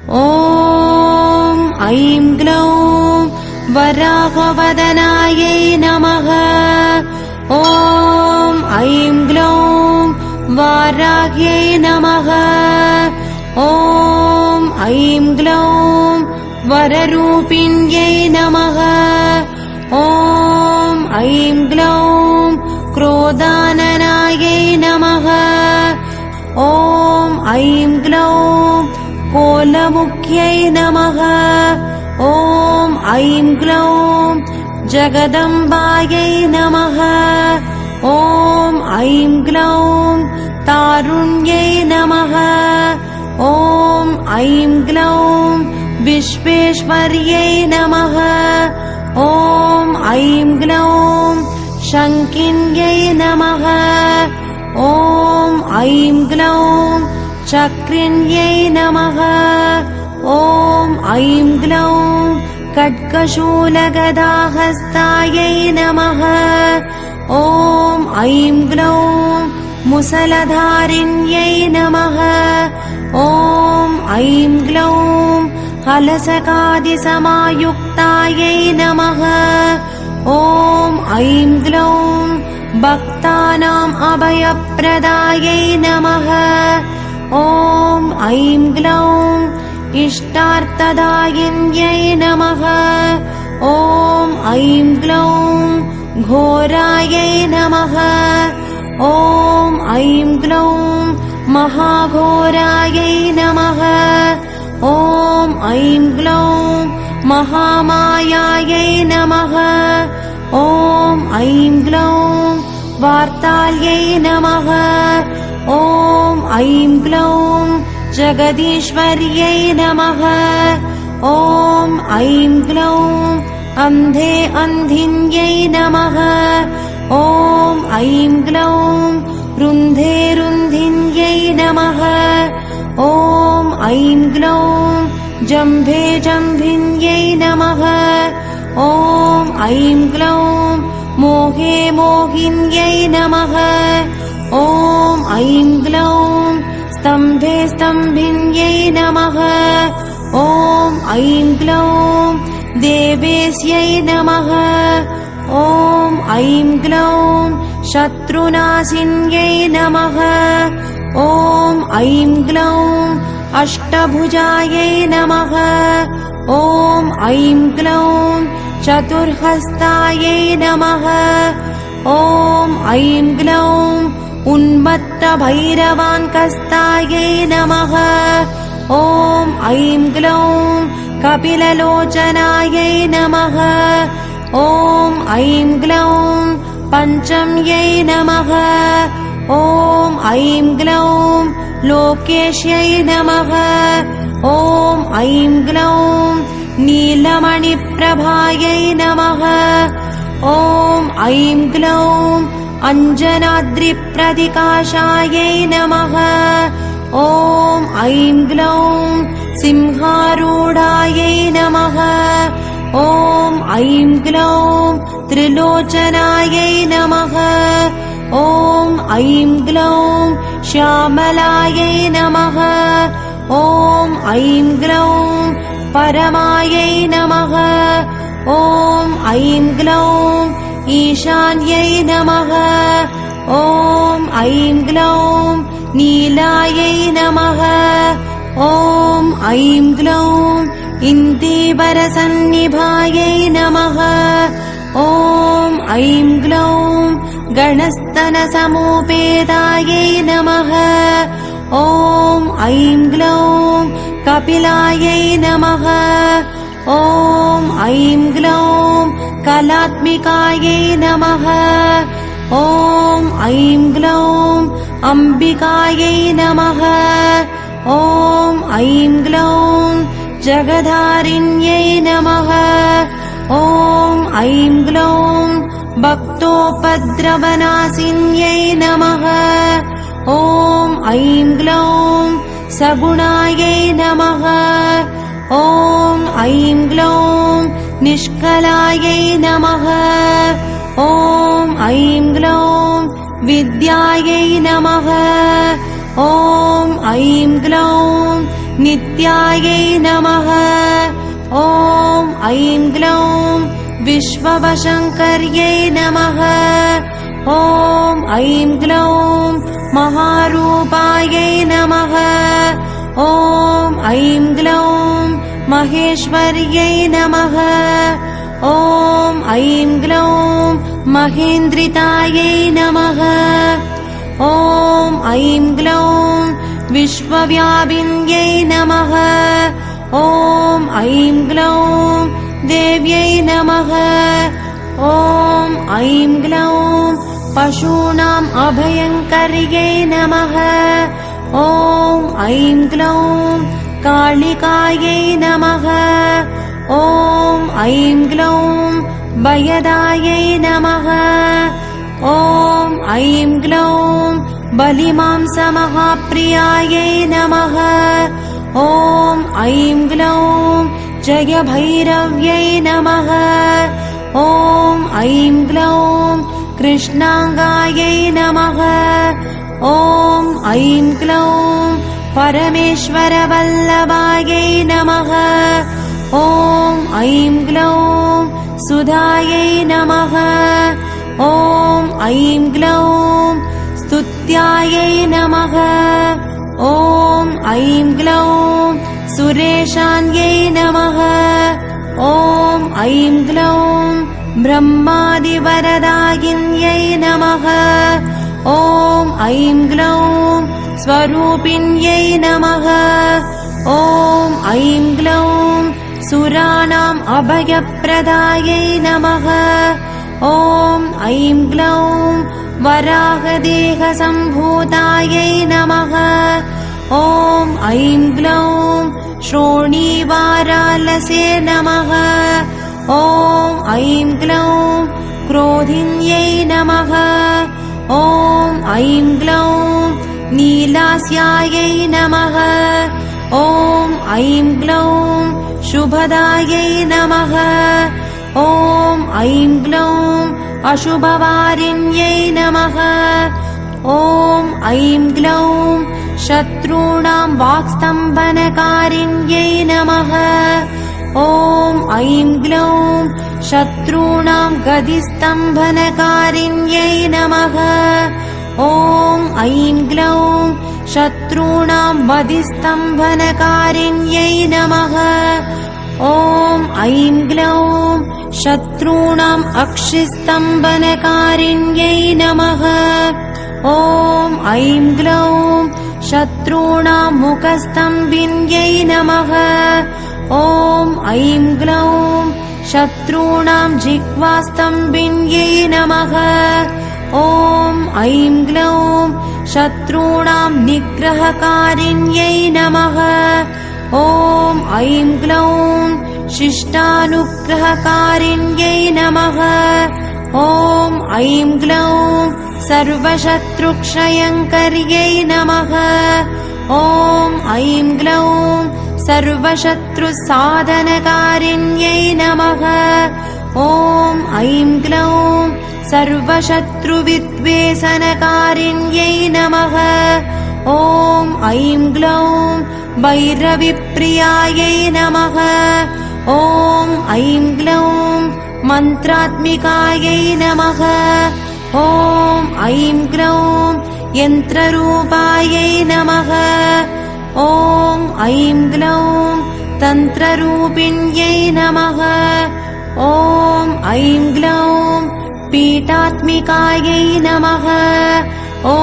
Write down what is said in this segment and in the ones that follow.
ॐ ऐं ग्लौं वराहवदनायै नमः। ॐ ऐं ग्लौं वाराह्यै नमः। ॐ ऐं ग्लौं वररूपिण्यै नमः। ॐ ऐं ग्लौं क्रोधाननायै नमः। ॐ ऐं ग्लौं कोलमुख्यै नमः। ॐ ऐं ग्लौं जगदम्बायै नमः। ॐ ऐं ग्लौं तारुण्यै नमः। ॐ ऐं ग्लौं विश्वेश्वर्यै नमः। ॐ ऐं ग्लौं शङ्किन्यै नमः। ॐ ऐं ग्लौं चक्रिण्यै नमः। ॐ ऐं ग्लौं खड्गशूलगदाहस्तायै नमः। ॐ ऐं ग्लौं मुसलधारिण्यै नमः। ॐ ऐं ग्लौं हलसकादिसमायुक्तायै नमः। ॐ ऐं ग्लौं भक्तानाम् अभयप्रदायै नमः। ॐ ऐं ग्लौं इष्टार्थदायिन्यै नमः। ॐ ऐं ग्लौं घोरायै नमः। ॐ ऐं ग्लौं महाघोरायै नमः। ॐ ऐं ग्लौं महामायायै नमः। ॐ ऐं ग्लौं वार्ताल्यै नमः। ॐ ऐं ग्लौं जगदीश्वर्यै नमः। ॐ ऐं ग्लौं अन्धे अन्धिन्यै नमः। ॐ ऐं ग्लौं रुन्धे रुन्धिन्यै नमः। ॐ ऐं ग्लौं जम्भे जम्भिन्यै नमः। ॐ ऐं ग्लौं मोहे मोहिन्यै नमः। ॐ ऐं ग्लौं स्तम्भे स्तम्भिन्यै नमः। ॐ ऐं ग्लौं देवेश्यै नमः। ॐ ऐं ग्लौं शत्रुनाशिन्यै नमः। ॐ ऐं ग्लौं अष्टभुजायै नमः। ॐ ऐं ग्लौं चतुर्हस्तायै नमः। ॐ ऐं ग्लौं उन्मत्तभैरवाङ्कस्तायै नमः। ॐ ऐं ग्लौं कपिललोचनायै नमः। ॐ ऐं ग्लौं पञ्चम्यै नमः। ॐ ऐं ग्लौं लोकेश्यै नमः। ॐ ऐं ग्लौं नीलमणिप्रभायै नमः। ॐ ऐं ग्लौं अञ्जनाद्रिप्रतिकाशायै नमः। ॐ ऐं ग्लौं सिंहारूढायै नमः। ॐ ऐं ग्लौं त्रिलोचनायै नमः। ॐ ऐं ग्लौं श्यामलायै नमः। ॐ ऐं ग्लौं परमायै नमः। ॐ ऐं ग्लौं ईशान्यै नमः। ॐ ऐं ग्लौं नीलायै नमः। ॐ ऐं ग्लौं इन्दीवरसन्निभायै नमः। ॐ ऐं ग्लौं गणस्तनसमुपेतायै नमः। ॐ ऐं ग्लौं कपिलायै नमः। ॐ ऐं ग्लौं कलात्मिकायै नमः। ॐ ऐं ग्लौं अम्बिकायै नमः। ॐ ऐं ग्लौं जगधारिण्यै नमः। ॐ ऐं ग्लौं भक्तोपद्रवनाशिन्यै नमः। ॐ ऐं ग्लौं सगुणायै नमः। ॐ ऐं ग्लौं निष्कलायै नमः। ॐ ऐं ग्लौं विद्यायै नमः। ॐ ऐं ग्लौं नित्यायै नमः। ॐ ऐं ग्लौं विश्ववशङ्कर्यै नमः। ॐ ऐं ग्लौं महारूपायै नमः। ॐ ऐं ग्लौं महेश्वर्यै नमः। ॐ ऐं ग्लौं महेन्द्रितायै नमः। ॐ ऐं ग्लौं विश्वव्यापिन्यै नमः। ॐ ऐं ग्लौं देव्यै नमः। ॐ ऐं ग्लौं पशूनाम् अभयङ्कर्यै नमः। ॐ ऐं ग्लौं कालिकायै नमः। ॐ ऐं ग्लौं भयदायै नमः। ॐ ऐं ग्लौं बलिमांसमहाप्रियायै नमः। ॐ ऐं ग्लौं जयभैरव्यै नमः। ॐ ऐं ग्लौं कृष्णाङ्गायै नमः। ॐ ऐं ग्लौं परमेश्वरवल्लभायै नमः। ॐ ऐं ग्लौं सुधायै नमः। ॐ ऐं ग्लौं स्तुत्यायै नमः। ॐ ऐं ग्लौं सुरेशान्यै नमः। ॐ ऐं ग्लौं ब्रह्मादिवरदायिन्यै नमः। ॐ ऐं ग्लौं स्वरूपिण्यै नमः। ॐ ऐं ग्लौं सुराणाम् अभयप्रदायै नमः। ॐ ऐं ग्लौं वराहदेहसम्भूतायै नमः। ॐ ऐं ग्लौं श्रोणीवारालसे नमः। ॐ ऐं ग्लौं क्रोधिन्यै नमः। ॐ ऐं ग्लौं नीलास्यायै नमः। ॐ ऐं ग्लौं शुभदायै नमः। ॐ ऐं ग्लौं अशुभवारिण्यै नमः। ॐ ऐं ग्लौं शत्रूणां वाक्स्तम्भनकारिण्यै नमः। ॐ ऐं ग्लौं शत्रूणां गदिस्तम्भनकारिण्यै नमः। ॐ ऐं ग्लौं शत्रूणां वधिस्तम्भनकारिण्यै नमः। ॐ ऐं ग्लौं शत्रूणाम् अक्षिस्तम्भनकारिण्यै नमः। ॐ ऐं ग्लौं शत्रूणां मुखस्तम्भिन्यै नमः। ॐ ऐं ग्लौं शत्रूणां जिह्वास्तम्भिन्यै नमः। ॐ ऐं ग्लौं शत्रूणां निग्रहकारिण्यै नमः। ॐ ऐं ग्लौं शिष्टानुग्रहकारिण्यै नमः। ॐ ऐं ग्लौं सर्वशत्रुक्षयङ्कर्यै नमः। ॐ ऐं ग्लौं सर्वशत्रुसाधनकारिण्यै नमः। ॐ ऐं ग्लौं सर्वशत्रुविद्वेषणकारिण्यै नमः। ॐ ऐं ग्लौं भैरविप्रियायै नमः। ॐ ऐं ग्लौं मन्त्रात्मिकायै नमः। ॐ ऐं ग्लौं यन्त्ररूपायै नमः। ॐ ऐं ग्लौं तन्त्ररूपिण्यै नमः। ॐ ऐं ग्लौं पीठात्मिकायै नमः। ॐ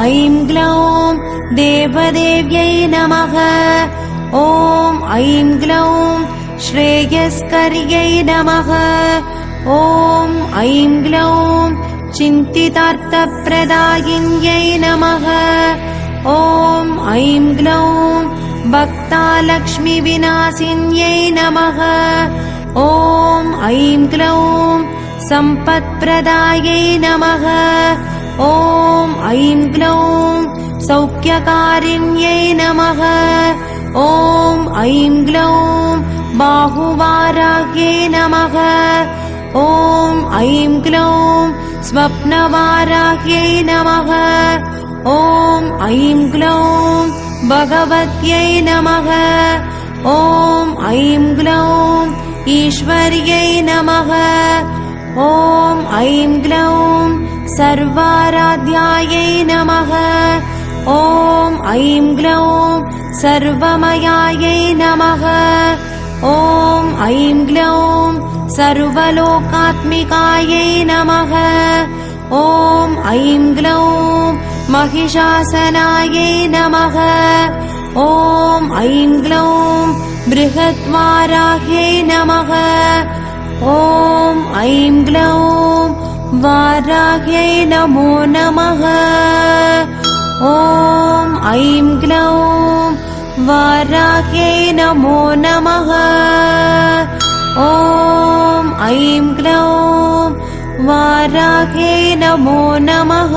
ऐं ग्लौं देवदेव्यै नमः। ॐ ऐं ग्लौं श्रेयस्कर्यै नमः। ॐ ऐं ग्लौं चिन्तितार्थप्रदायिन्यै नमः। ॐ ऐं ग्लौं भक्तालक्ष्मीविनाशिन्यै नमः। ॐ ऐं ग्लौं सम्पत्प्रदायै नमः। ॐ ऐं ग्लौं सौख्यकारिण्यै नमः। ॐ ऐं ग्लौं बाहुवाराह्यै नमः। ॐ ऐं ग्लौं स्वप्नवाराह्यै नमः। ॐ ऐं ग्लौं भगवत्यै नमः। ॐ ऐं ग्लौं ईश्वर्यै नमः। ॐ ऐं ग्लौं सर्वाराध्यायै नमः। ॐ ऐं ग्लौं सर्वमयायै नमः। ॐ ऐं ग्लौं सर्वलोकात्मिकायै नमः। ॐ ऐं ग्लौं महिषासनायै नमः। ॐ ऐं ग्लौं बृहद्वाराह्यै नमः। ॐ ऐं ग्लौं वाराह्यै नमो नमः। ॐ ऐं ग्लौं वाराह्यै नमो नमः। ॐ ऐं ग्लौं वाराह्यै नमो नमः।